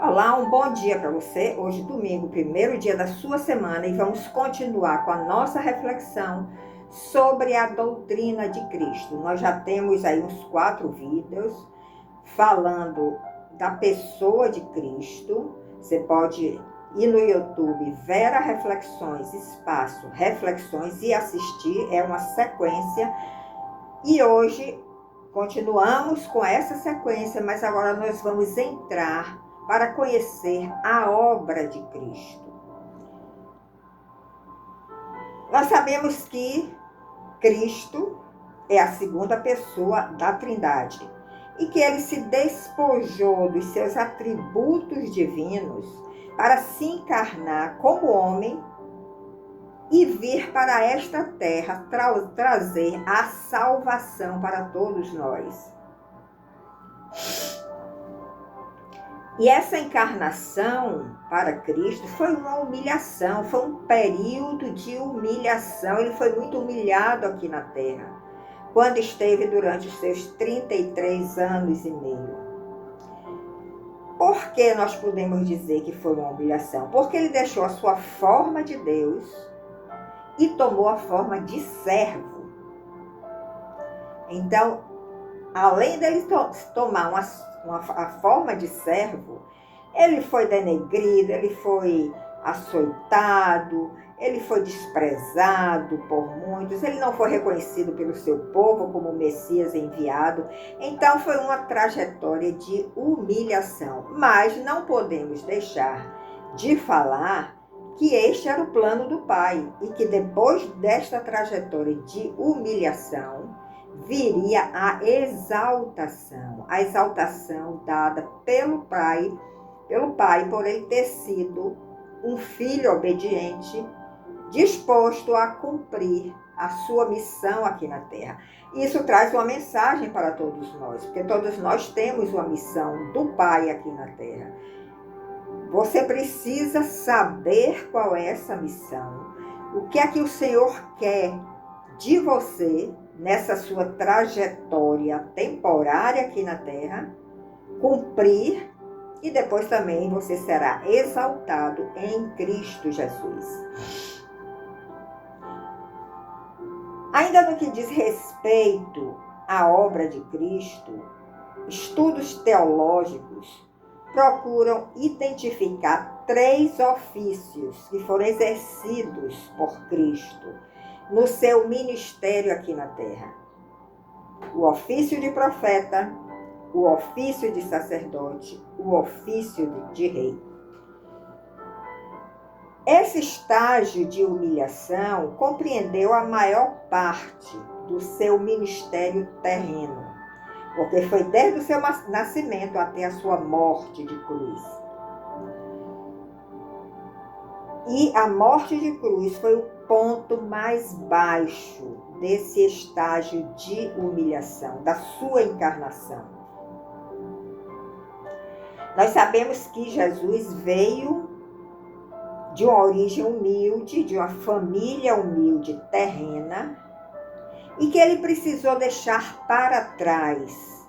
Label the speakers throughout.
Speaker 1: Olá, um bom dia para você. Hoje, domingo, primeiro dia da sua semana, e vamos continuar com a nossa reflexão sobre a doutrina de Cristo. Nós já temos aí uns 4 vídeos falando da pessoa de Cristo. Você pode ir no YouTube, Vera Reflexões, espaço Reflexões, e assistir. É uma sequência. E hoje continuamos com essa sequência, mas agora nós vamos entrar para conhecer a obra de Cristo. Nós sabemos que Cristo é a segunda pessoa da Trindade e que ele se despojou dos seus atributos divinos para se encarnar como homem e vir para esta terra trazer a salvação para todos nós. E essa encarnação para Cristo foi uma humilhação, foi um período de humilhação. Ele foi muito humilhado aqui na terra, quando esteve durante os seus 33 anos e meio. Por que nós podemos dizer que foi uma humilhação? Porque ele deixou a sua forma de Deus e tomou a forma de servo. Então, além dele tomar a forma de servo, ele foi denegrido, ele foi açoitado, ele foi desprezado por muitos, ele não foi reconhecido pelo seu povo como Messias enviado. Então foi uma trajetória de humilhação. Mas não podemos deixar de falar que este era o plano do Pai e que depois desta trajetória de humilhação viria a exaltação dada pelo Pai por ele ter sido um filho obediente, disposto a cumprir a sua missão aqui na terra. Isso traz uma mensagem para todos nós, porque todos nós temos uma missão do Pai aqui na terra. Você precisa saber qual é essa missão, o que é que o Senhor quer de você nessa sua trajetória temporária aqui na terra, cumprir, e depois também você será exaltado em Cristo Jesus. Ainda no que diz respeito à obra de Cristo, estudos teológicos procuram identificar 3 ofícios que foram exercidos por Cristo no seu ministério aqui na terra: o ofício de profeta, o ofício de sacerdote, o ofício de rei. Esse estágio de humilhação compreendeu a maior parte do seu ministério terreno, porque foi desde o seu nascimento até a sua morte de cruz. E a morte de cruz foi o ponto mais baixo desse estágio de humilhação, da sua encarnação. Nós sabemos que Jesus veio de uma origem humilde, de uma família humilde terrena, e que ele precisou deixar para trás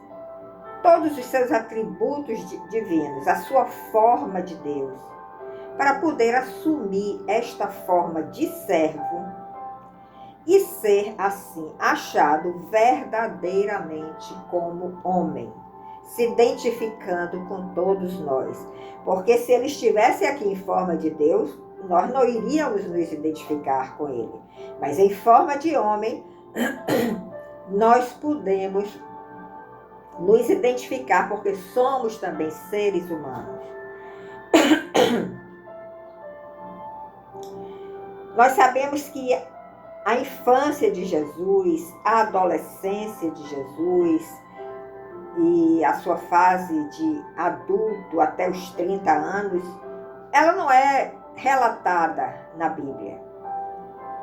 Speaker 1: todos os seus atributos divinos, a sua forma de Deus, para poder assumir esta forma de servo e ser assim achado verdadeiramente como homem, se identificando com todos nós. Porque se ele estivesse aqui em forma de Deus, nós não iríamos nos identificar com ele. Mas em forma de homem, nós podemos nos identificar, porque somos também seres humanos. Nós sabemos que a infância de Jesus, a adolescência de Jesus e a sua fase de adulto até os 30 anos, ela não é relatada na Bíblia.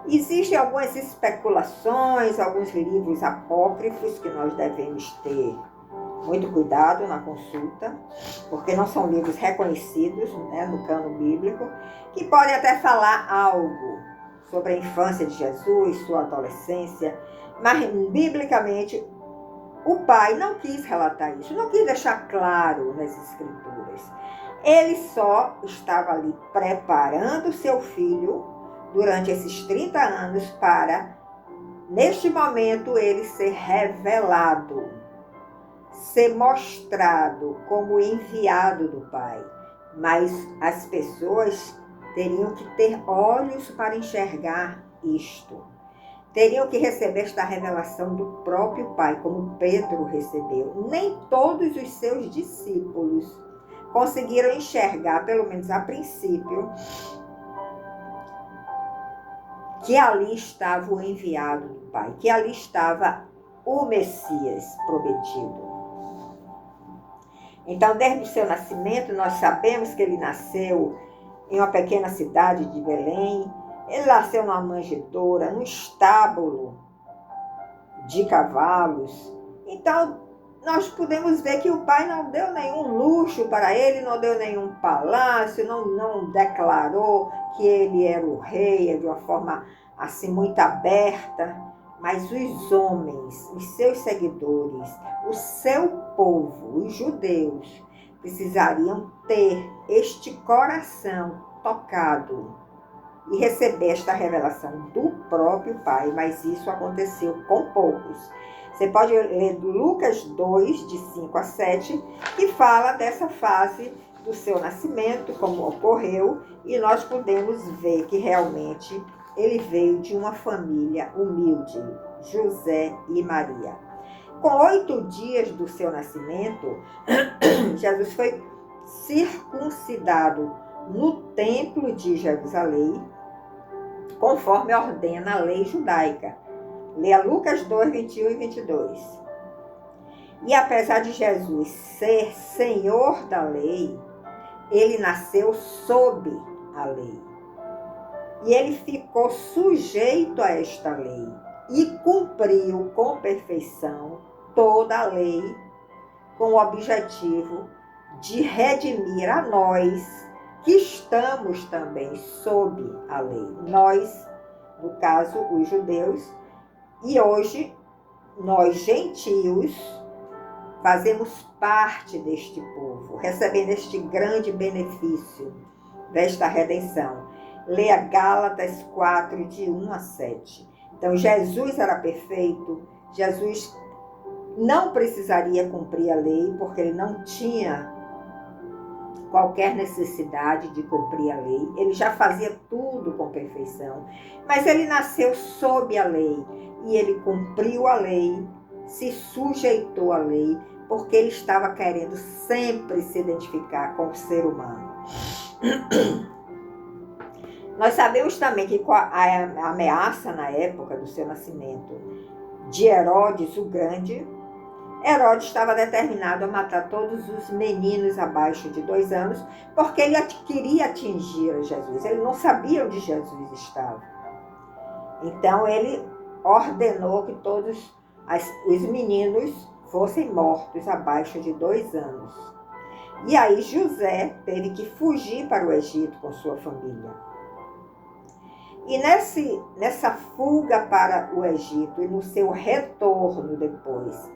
Speaker 1: Existem algumas especulações, alguns livros apócrifos que nós devemos ter muito cuidado na consulta, porque não são livros reconhecidos, no cânon bíblico, que podem até falar algo sobre a infância de Jesus, sua adolescência, mas biblicamente o pai não quis relatar isso, não quis deixar claro nas escrituras. Ele só estava ali preparando seu filho durante esses 30 anos para, neste momento, ele ser revelado, ser mostrado como enviado do pai. Mas as pessoas teriam que ter olhos para enxergar isto. Teriam que receber esta revelação do próprio pai, como Pedro recebeu. Nem todos os seus discípulos conseguiram enxergar, pelo menos a princípio, que ali estava o enviado do pai, que ali estava o Messias prometido. Então, desde o seu nascimento, nós sabemos que ele nasceu em uma pequena cidade de Belém. Ele nasceu numa manjedoura, num estábulo de cavalos. Então, nós podemos ver que o pai não deu nenhum luxo para ele, não deu nenhum palácio, não declarou que ele era o rei de uma forma assim muito aberta. Mas os homens, os seus seguidores, o seu povo, os judeus, precisariam ter este coração tocado e receber esta revelação do próprio Pai, mas isso aconteceu com poucos. Você pode ler Lucas 2, de 5 a 7, que fala dessa fase do seu nascimento, como ocorreu, e nós podemos ver que realmente ele veio de uma família humilde, José e Maria. Com 8 dias do seu nascimento, Jesus foi circuncidado no templo de Jerusalém, conforme ordena a lei judaica. Leia Lucas 2, 21 e 22. E apesar de Jesus ser senhor da lei, ele nasceu sob a lei. E ele ficou sujeito a esta lei e cumpriu com perfeição toda a lei com o objetivo de redimir a nós que estamos também sob a lei. Nós, no caso, os judeus, e hoje nós, gentios, fazemos parte deste povo, recebendo este grande benefício desta redenção. Leia Gálatas 4, de 1 a 7. Então, Jesus era perfeito, Jesus não precisaria cumprir a lei, porque ele não tinha qualquer necessidade de cumprir a lei. Ele já fazia tudo com perfeição. Mas ele nasceu sob a lei e ele cumpriu a lei, se sujeitou à lei, porque ele estava querendo sempre se identificar com o ser humano. Nós sabemos também que a ameaça na época do seu nascimento de Herodes o Grande, Herodes estava determinado a matar todos os meninos abaixo de 2 anos, porque ele queria atingir a Jesus. Ele não sabia onde Jesus estava. Então ele ordenou que todos os meninos fossem mortos abaixo de 2 anos. E aí José teve que fugir para o Egito com sua família. E nessa fuga para o Egito e no seu retorno depois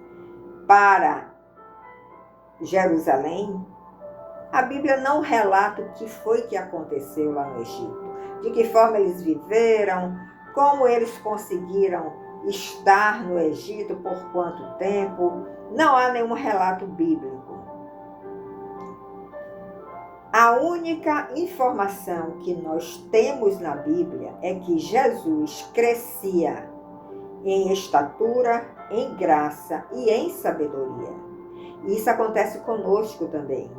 Speaker 1: para Jerusalém, a Bíblia não relata o que foi que aconteceu lá no Egito, de que forma eles viveram, como eles conseguiram estar no Egito, por quanto tempo. Não há nenhum relato bíblico. A única informação que nós temos na Bíblia é que Jesus crescia em estatura, em graça e em sabedoria. E isso acontece conosco também.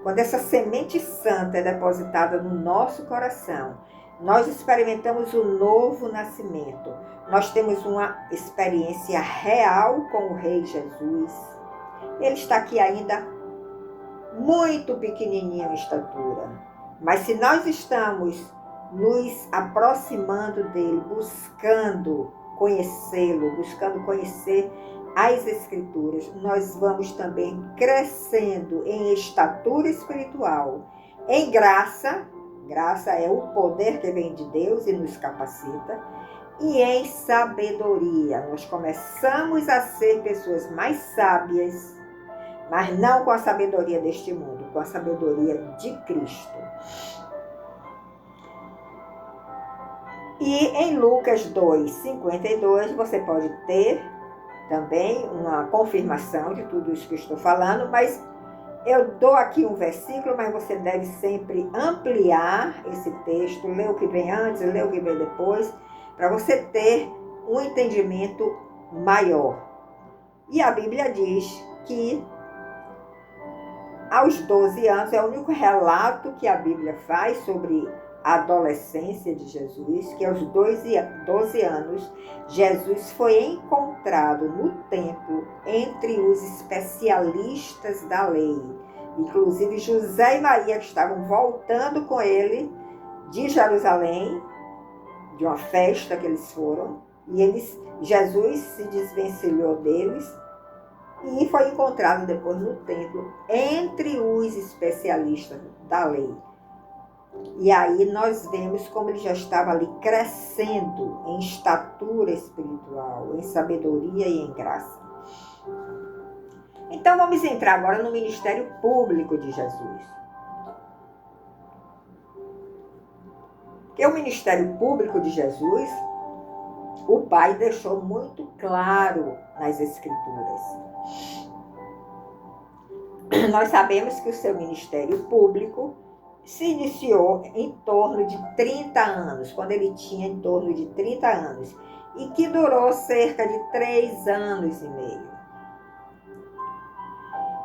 Speaker 1: Quando essa semente santa é depositada no nosso coração, nós experimentamos o novo nascimento. Nós temos uma experiência real com o Rei Jesus. Ele está aqui ainda muito pequenininho em estatura. Mas se nós estamos nos aproximando dele, buscando conhecê-lo, buscando conhecer as Escrituras, nós vamos também crescendo em estatura espiritual, em graça. Graça é o poder que vem de Deus e nos capacita. e em sabedoria. Nós começamos a ser pessoas mais sábias, mas não com a sabedoria deste mundo, com a sabedoria de Cristo. E em Lucas 2:52, você pode ter também uma confirmação de tudo isso que eu estou falando, mas eu dou aqui um versículo, mas você deve sempre ampliar esse texto, ler o que vem antes, ler o que vem depois, para você ter um entendimento maior. E a Bíblia diz que aos 12 anos, é o único relato que a Bíblia faz sobre a adolescência de Jesus, que aos 12 anos, Jesus foi encontrado no templo entre os especialistas da lei. Inclusive José e Maria, que estavam voltando com ele de Jerusalém, de uma festa que eles foram, e Jesus se desvencilhou deles e foi encontrado depois no templo entre os especialistas da lei. E aí nós vemos como ele já estava ali crescendo em estatura espiritual, em sabedoria e em graça. Então vamos entrar agora no ministério público de Jesus. Porque o ministério público de Jesus, o Pai deixou muito claro nas Escrituras. Nós sabemos que o seu ministério público se iniciou em torno de 30 anos, quando ele tinha em torno de 30 anos, e que durou cerca de 3 anos e meio.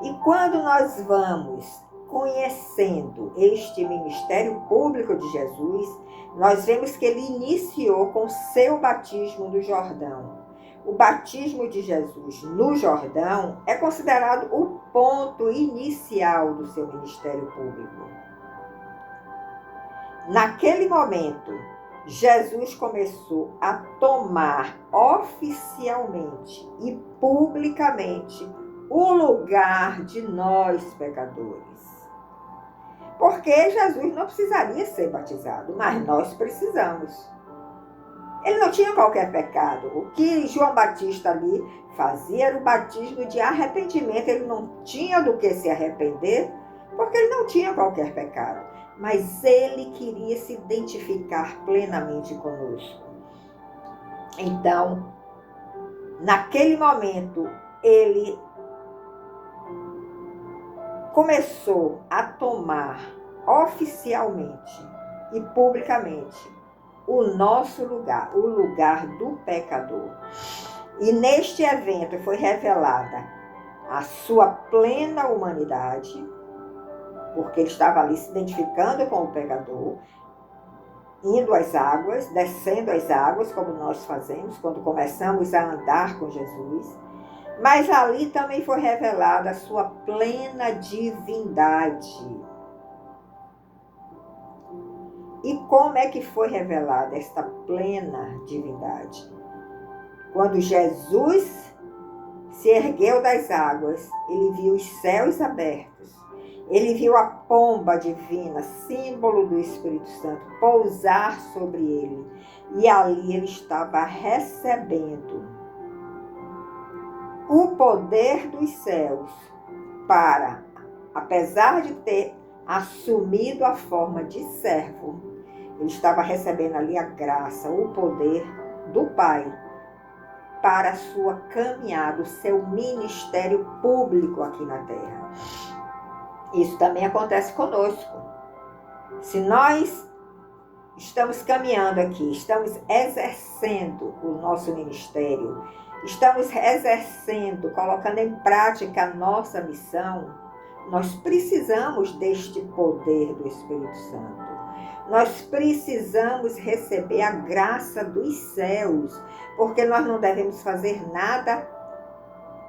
Speaker 1: E quando nós vamos conhecendo este ministério público de Jesus, nós vemos que ele iniciou com o seu batismo no Jordão. O batismo de Jesus no Jordão é considerado o ponto inicial do seu ministério público. Naquele momento, Jesus começou a tomar oficialmente e publicamente o lugar de nós pecadores. Porque Jesus não precisaria ser batizado, mas nós precisamos. Ele não tinha qualquer pecado. O que João Batista ali fazia era o batismo de arrependimento. Ele não tinha do que se arrepender, porque ele não tinha qualquer pecado. Mas ele queria se identificar plenamente conosco. Então, naquele momento, ele começou a tomar oficialmente e publicamente o nosso lugar, o lugar do pecador. E neste evento foi revelada a sua plena humanidade, porque ele estava ali se identificando com o pecador, indo às águas, descendo às águas, como nós fazemos quando começamos a andar com Jesus. Mas ali também foi revelada a sua plena divindade. E como é que foi revelada esta plena divindade? Quando Jesus se ergueu das águas, ele viu os céus abertos. Ele viu a pomba divina, símbolo do Espírito Santo, pousar sobre ele. E ali ele estava recebendo o poder dos céus para, apesar de ter assumido a forma de servo, ele estava recebendo ali a graça, o poder do Pai para a sua caminhada, o seu ministério público aqui na Terra. Isso também acontece conosco. Se nós estamos caminhando aqui, estamos exercendo o nosso ministério, estamos exercendo, colocando em prática a nossa missão, nós precisamos deste poder do Espírito Santo. Nós precisamos receber a graça dos céus, porque nós não devemos fazer nada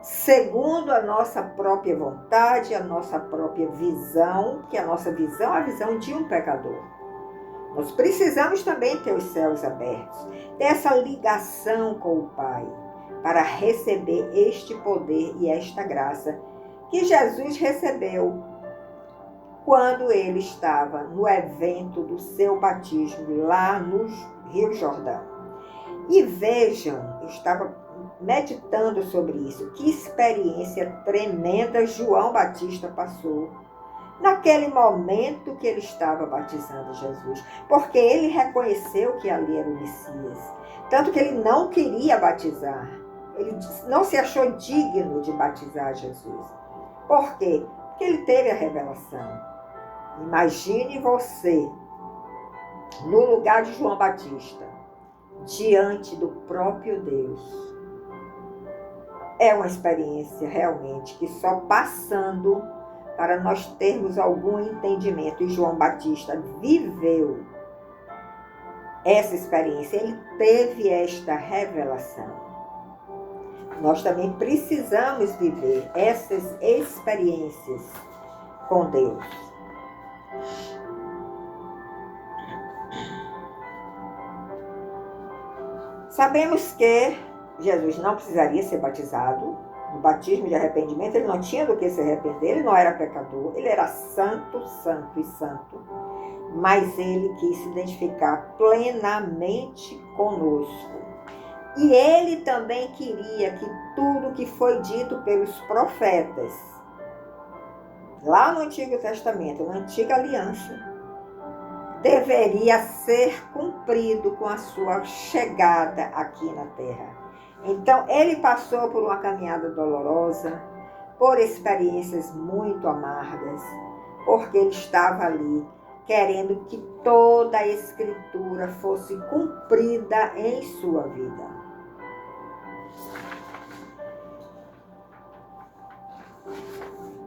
Speaker 1: segundo a nossa própria vontade, a nossa própria visão, que a nossa visão é a visão de um pecador. Nós precisamos também ter os céus abertos, ter essa ligação com o Pai, para receber este poder e esta graça que Jesus recebeu quando ele estava no evento do seu batismo lá no Rio Jordão. E vejam, eu estava meditando sobre isso, que experiência tremenda João Batista passou naquele momento que ele estava batizando Jesus, porque ele reconheceu que ali era o Messias, tanto que ele não queria batizar, ele não se achou digno de batizar Jesus. Por quê? Porque ele teve a revelação. Imagine você no lugar de João Batista, diante do próprio Deus. É uma experiência realmente que só passando para nós termos algum entendimento. E João Batista viveu essa experiência, ele teve esta revelação. Nós também precisamos viver essas experiências com Deus. Sabemos que Jesus não precisaria ser batizado. No batismo de arrependimento, ele não tinha do que se arrepender, ele não era pecador, ele era santo, santo e santo. Mas ele quis se identificar plenamente conosco. E ele também queria que tudo que foi dito pelos profetas, lá no Antigo Testamento, na Antiga Aliança, deveria ser cumprido com a sua chegada aqui na Terra. Então, ele passou por uma caminhada dolorosa, por experiências muito amargas, porque ele estava ali querendo que toda a Escritura fosse cumprida em sua vida.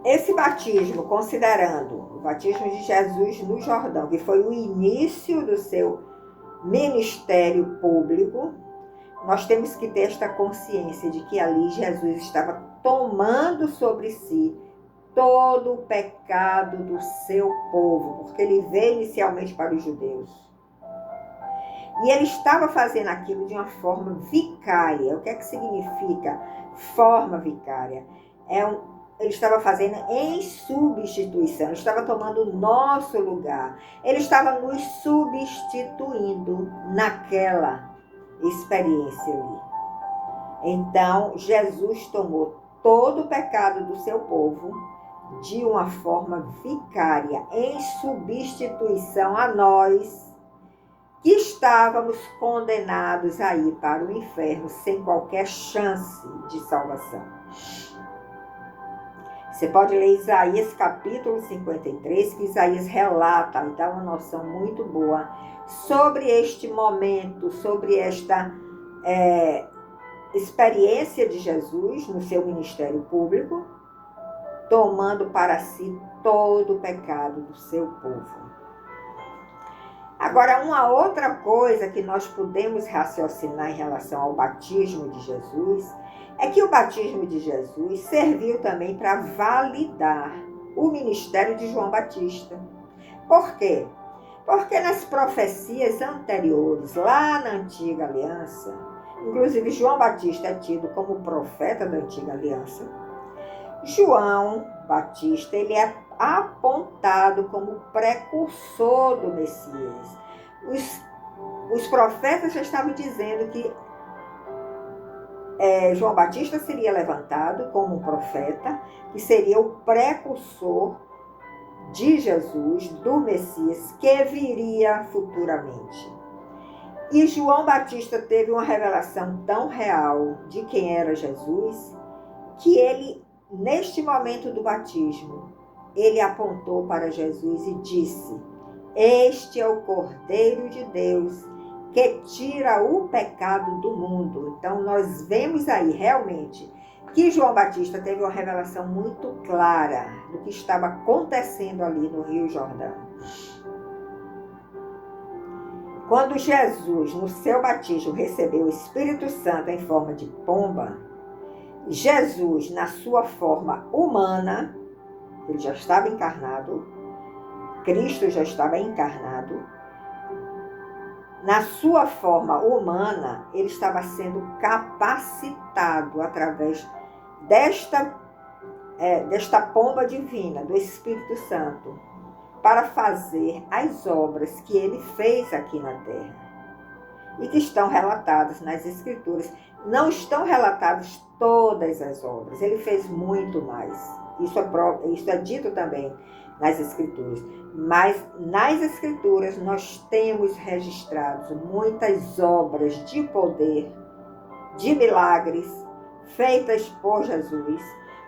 Speaker 1: Esse batismo, considerando o batismo de Jesus no Jordão, que foi o início do seu ministério público, nós temos que ter esta consciência de que ali Jesus estava tomando sobre si todo o pecado do seu povo, porque ele veio inicialmente para os judeus. E ele estava fazendo aquilo de uma forma vicária. O que é que significa forma vicária? Ele estava fazendo em substituição, ele estava tomando o nosso lugar, ele estava nos substituindo naquela experiência ali. Então, Jesus tomou todo o pecado do seu povo de uma forma vicária, em substituição a nós, que estávamos condenados a ir para o inferno sem qualquer chance de salvação. Você pode ler Isaías capítulo 53, que Isaías relata e dá uma noção muito boa sobre este momento, sobre esta experiência de Jesus no seu ministério público, tomando para si todo o pecado do seu povo. Agora, uma outra coisa que nós podemos raciocinar em relação ao batismo de Jesus é que o batismo de Jesus serviu também para validar o ministério de João Batista. Por quê? Porque nas profecias anteriores, lá na Antiga Aliança, inclusive João Batista é tido como profeta da Antiga Aliança, João Batista, ele é apontado como precursor do Messias. Os profetas já estavam dizendo que João Batista seria levantado como um profeta, que seria o precursor de Jesus, do Messias, que viria futuramente. E João Batista teve uma revelação tão real de quem era Jesus, que ele, neste momento do batismo, ele apontou para Jesus e disse: este é o Cordeiro de Deus, que tira o pecado do mundo. Então, nós vemos aí realmente que João Batista teve uma revelação muito clara do que estava acontecendo ali no Rio Jordão. Quando Jesus, no seu batismo, recebeu o Espírito Santo em forma de pomba, Jesus, na sua forma humana, ele já estava encarnado, Cristo já estava encarnado, na sua forma humana, ele estava sendo capacitado através desta pomba divina, do Espírito Santo, para fazer as obras que ele fez aqui na terra. e que estão relatadas nas Escrituras. Não estão relatadas todas as obras, ele fez muito mais. Isso é dito também nas Escrituras. Mas nas Escrituras nós temos registrados muitas obras de poder, de milagres, feitas por Jesus,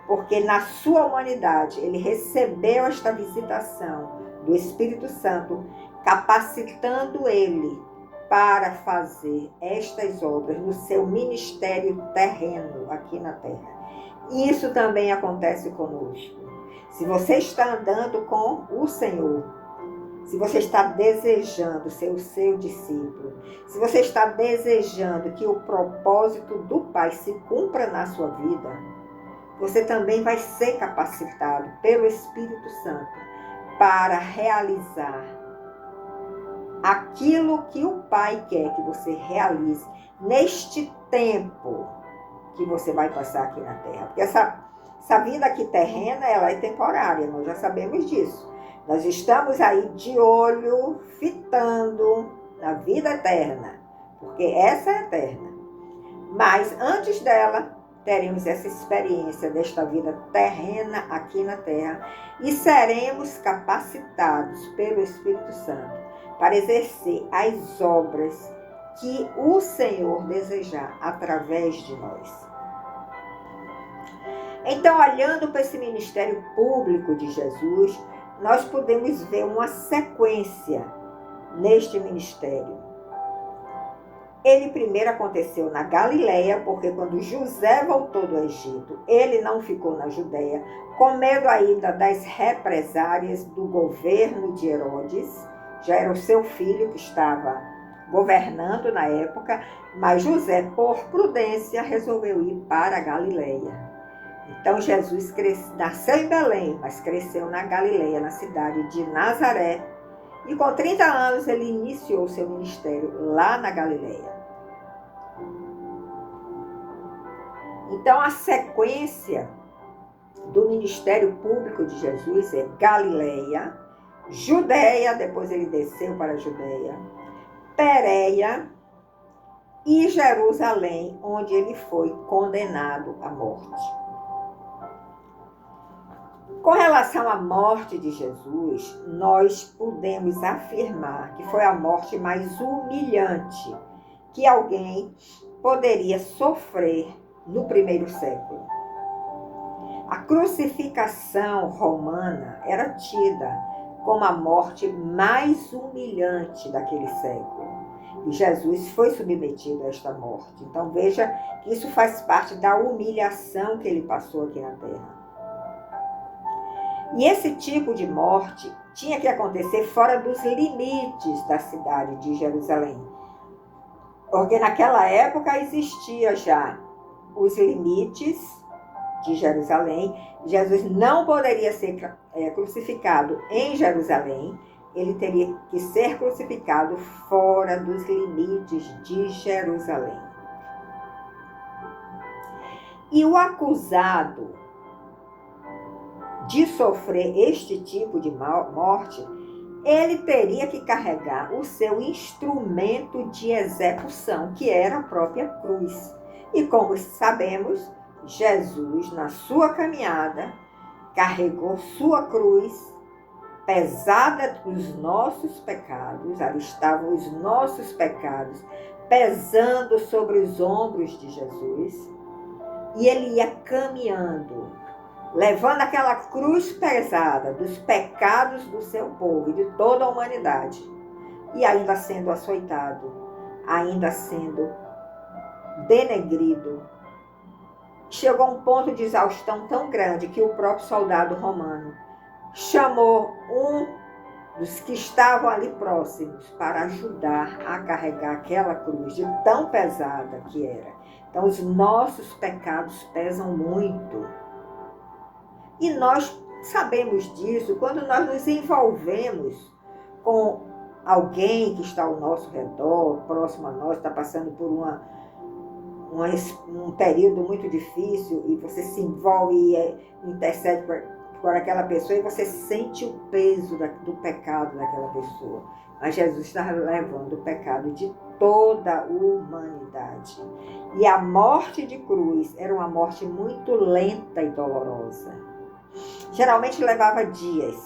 Speaker 1: porque na sua humanidade ele recebeu esta visitação do Espírito Santo, capacitando ele para fazer estas obras no seu ministério terreno aqui na terra. Isso também acontece conosco. Se você está andando com o Senhor, se você está desejando ser o seu discípulo, se você está desejando que o propósito do Pai se cumpra na sua vida, você também vai ser capacitado pelo Espírito Santo para realizar aquilo que o Pai quer que você realize neste tempo que você vai passar aqui na Terra. Porque essa vida aqui terrena, ela é temporária, nós já sabemos disso. Nós estamos aí de olho, fitando na vida eterna, porque essa é eterna. Mas antes dela, teremos essa experiência desta vida terrena aqui na Terra e seremos capacitados pelo Espírito Santo para exercer as obras que o Senhor desejar através de nós. Então, olhando para esse ministério público de Jesus, nós podemos ver uma sequência neste ministério. Ele primeiro aconteceu na Galileia, porque quando José voltou do Egito, ele não ficou na Judeia, com medo ainda das represárias do governo de Herodes. Já era o seu filho que estava governando na época, mas José, por prudência, resolveu ir para a Galileia. Então Jesus nasceu em Belém, mas cresceu na Galileia, na cidade de Nazaré. E com 30 anos ele iniciou seu ministério lá na Galileia. Então a sequência do ministério público de Jesus é Galileia, Judeia, depois ele desceu para a Judeia, Pérea e Jerusalém, onde ele foi condenado à morte. Com relação à morte de Jesus, nós podemos afirmar que foi a morte mais humilhante que alguém poderia sofrer no primeiro século. A crucificação romana era tida como a morte mais humilhante daquele século. E Jesus foi submetido a esta morte. Então veja que isso faz parte da humilhação que ele passou aqui na terra. E esse tipo de morte tinha que acontecer fora dos limites da cidade de Jerusalém. Porque naquela época existia já os limites de Jerusalém. Jesus não poderia ser crucificado em Jerusalém. Ele teria que ser crucificado fora dos limites de Jerusalém. E o acusado de sofrer este tipo de morte, ele teria que carregar o seu instrumento de execução, que era a própria cruz. E como sabemos, Jesus, na sua caminhada, carregou sua cruz pesada dos nossos pecados. Ali estavam os nossos pecados pesando sobre os ombros de Jesus. E ele ia caminhando, levando aquela cruz pesada dos pecados do seu povo e de toda a humanidade, e ainda sendo açoitado, ainda sendo denegrido. Chegou a um ponto de exaustão tão grande que o próprio soldado romano chamou um dos que estavam ali próximos para ajudar a carregar aquela cruz de tão pesada que era. Então os nossos pecados pesam muito. E nós sabemos disso quando nós nos envolvemos com alguém que está ao nosso redor, próximo a nós, está passando por um período muito difícil e você se envolve e intercede por aquela pessoa e você sente o peso do pecado daquela pessoa. Mas Jesus estava levando o pecado de toda a humanidade. E a morte de cruz era uma morte muito lenta e dolorosa. Geralmente levava dias.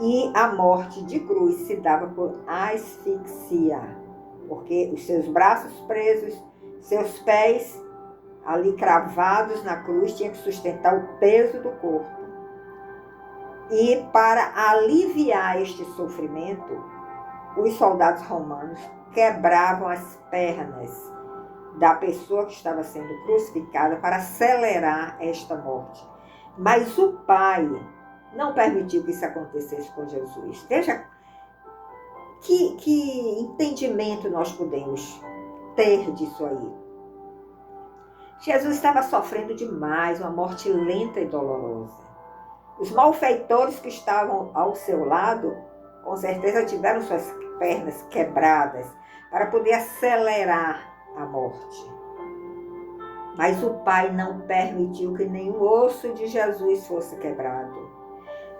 Speaker 1: E a morte de cruz se dava por asfixia, porque os seus braços presos, seus pés ali cravados na cruz, tinham que sustentar o peso do corpo. E para aliviar este sofrimento, os soldados romanos quebravam as pernas da pessoa que estava sendo crucificada para acelerar esta morte. Mas o Pai não permitiu que isso acontecesse com Jesus. Veja que entendimento nós podemos ter disso aí. Jesus estava sofrendo demais, uma morte lenta e dolorosa. Os malfeitores que estavam ao seu lado, com certeza tiveram suas pernas quebradas para poder acelerar a morte. Mas o Pai não permitiu que nenhum osso de Jesus fosse quebrado.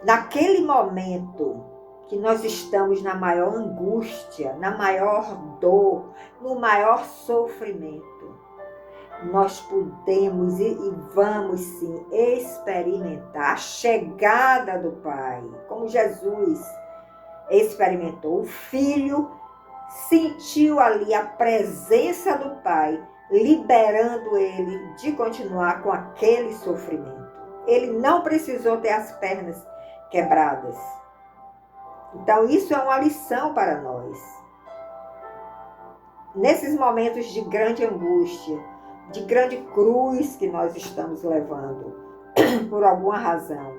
Speaker 1: Naquele momento que nós estamos na maior angústia, na maior dor, no maior sofrimento, nós podemos e vamos sim experimentar a chegada do Pai, como Jesus experimentou. O Filho sentiu ali a presença do Pai, liberando ele de continuar com aquele sofrimento. Ele não precisou ter as pernas quebradas. Então isso é uma lição para nós. Nesses momentos de grande angústia, de grande cruz que nós estamos levando, por alguma razão,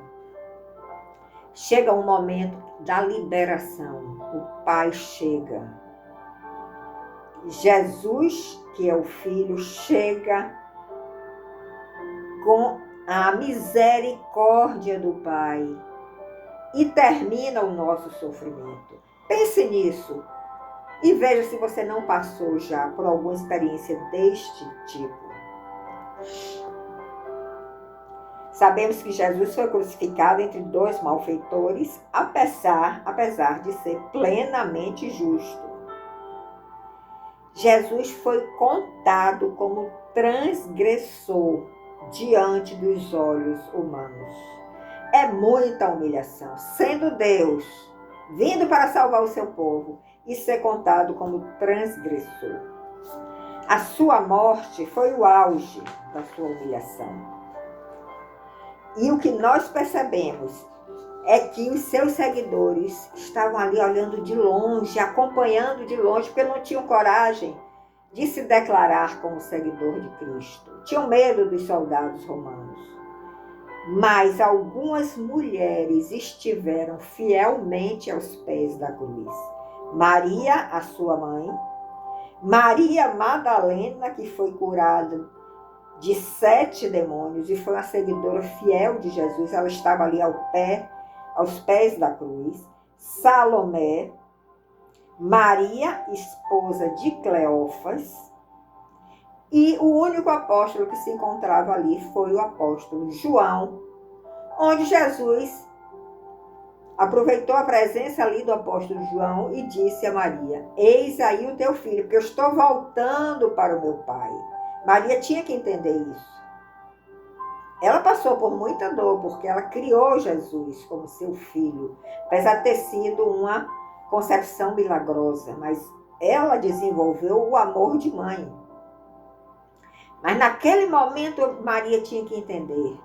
Speaker 1: chega um momento da liberação. O Pai chega. Jesus, que é o Filho, chega com a misericórdia do Pai e termina o nosso sofrimento. Pense nisso. E veja se você não passou já por alguma experiência deste tipo. Sabemos que Jesus foi crucificado entre dois malfeitores, apesar de ser plenamente justo. Jesus foi contado como transgressor diante dos olhos humanos. É muita humilhação, sendo Deus, vindo para salvar o seu povo, e ser contado como transgressor. A sua morte foi o auge da sua humilhação. E o que nós percebemos é que os seus seguidores estavam ali olhando de longe, acompanhando de longe, porque não tinham coragem de se declarar como seguidor de Cristo. Tinham medo dos soldados romanos. Mas algumas mulheres estiveram fielmente aos pés da cruz. Maria, a sua mãe, Maria Madalena, que foi curada de 7 demônios e foi uma seguidora fiel de Jesus, ela estava ali aos pés da cruz. Salomé, Maria, esposa de Cleófas, e o único apóstolo que se encontrava ali foi o apóstolo João, onde Jesus aproveitou a presença ali do apóstolo João e disse a Maria: eis aí o teu filho, porque eu estou voltando para o meu Pai. Maria tinha que entender isso. Ela passou por muita dor, porque ela criou Jesus como seu filho, apesar de ter sido uma concepção milagrosa, mas ela desenvolveu o amor de mãe. Mas naquele momento Maria tinha que entender: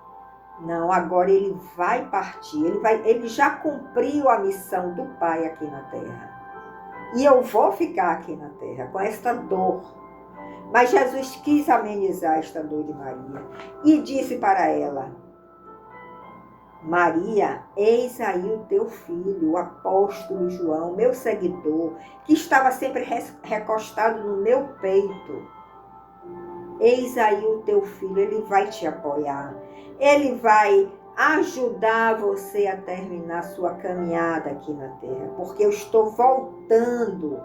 Speaker 1: não, agora ele vai partir, ele já cumpriu a missão do Pai aqui na terra. E eu vou ficar aqui na terra com esta dor. Mas Jesus quis amenizar esta dor de Maria e disse para ela: Maria, eis aí o teu filho, o apóstolo João, meu seguidor, que estava sempre recostado no meu peito. Eis aí o teu filho, ele vai te apoiar. Ele vai ajudar você a terminar sua caminhada aqui na terra, porque eu estou voltando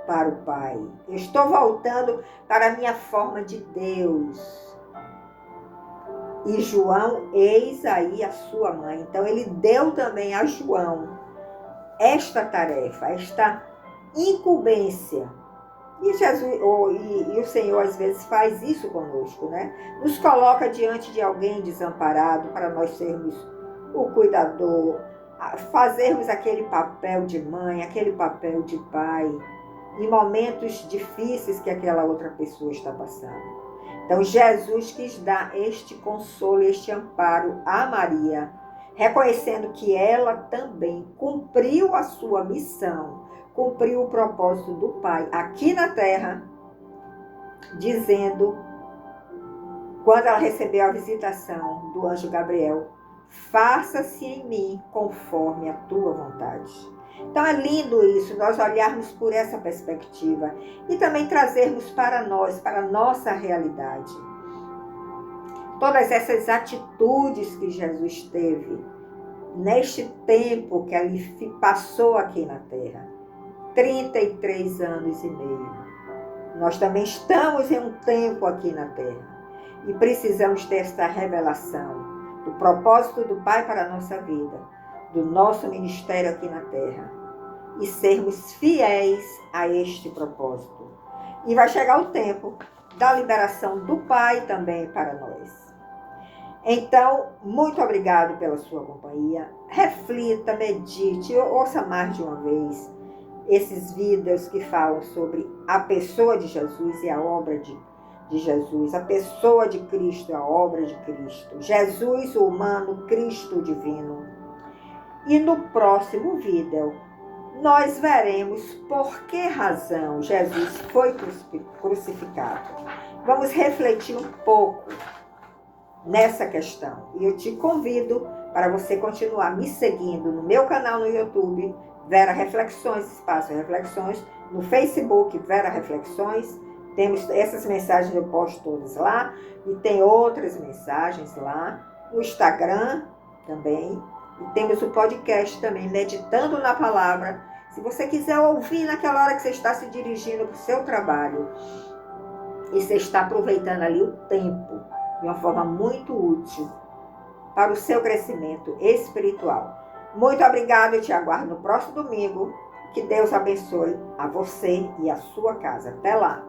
Speaker 1: para o Pai. Eu estou voltando para a minha forma de Deus. E João, eis aí a sua mãe. Então ele deu também a João esta tarefa, esta incumbência. E o Senhor às vezes faz isso conosco, né? Nos coloca diante de alguém desamparado para nós sermos o cuidador, fazermos aquele papel de mãe, aquele papel de pai, em momentos difíceis que aquela outra pessoa está passando. Então Jesus quis dar este consolo, este amparo a Maria, reconhecendo que ela também cumpriu a sua missão, cumpriu o propósito do Pai aqui na terra, dizendo, quando ela recebeu a visitação do anjo Gabriel, faça-se em mim conforme a tua vontade. Então é lindo isso, nós olharmos por essa perspectiva e também trazermos para nós, para a nossa realidade. Todas essas atitudes que Jesus teve neste tempo que ele passou aqui na terra, 33 anos e meio. Nós também estamos em um tempo aqui na terra e precisamos ter esta revelação do propósito do Pai para a nossa vida, do nosso ministério aqui na terra e sermos fiéis a este propósito. E vai chegar o tempo da liberação do Pai também para nós. Então, muito obrigado pela sua companhia. Reflita, medite, ouça mais de uma vez esses vídeos que falam sobre a pessoa de Jesus e a obra de Jesus, a pessoa de Cristo, a obra de Cristo, Jesus o humano, Cristo o divino. E no próximo vídeo, nós veremos por que razão Jesus foi crucificado. Vamos refletir um pouco nessa questão. E eu te convido para você continuar me seguindo no meu canal no YouTube, Vera Reflexões, Espaço Reflexões, no Facebook, Vera Reflexões. Temos essas mensagens, eu posto todas lá, e tem outras mensagens lá, no Instagram também, e temos o podcast também, Meditando na Palavra. Se você quiser ouvir naquela hora que você está se dirigindo para o seu trabalho, e você está aproveitando ali o tempo, de uma forma muito útil para o seu crescimento espiritual. Muito obrigada, eu te aguardo no próximo domingo. Que Deus abençoe a você e a sua casa. Até lá!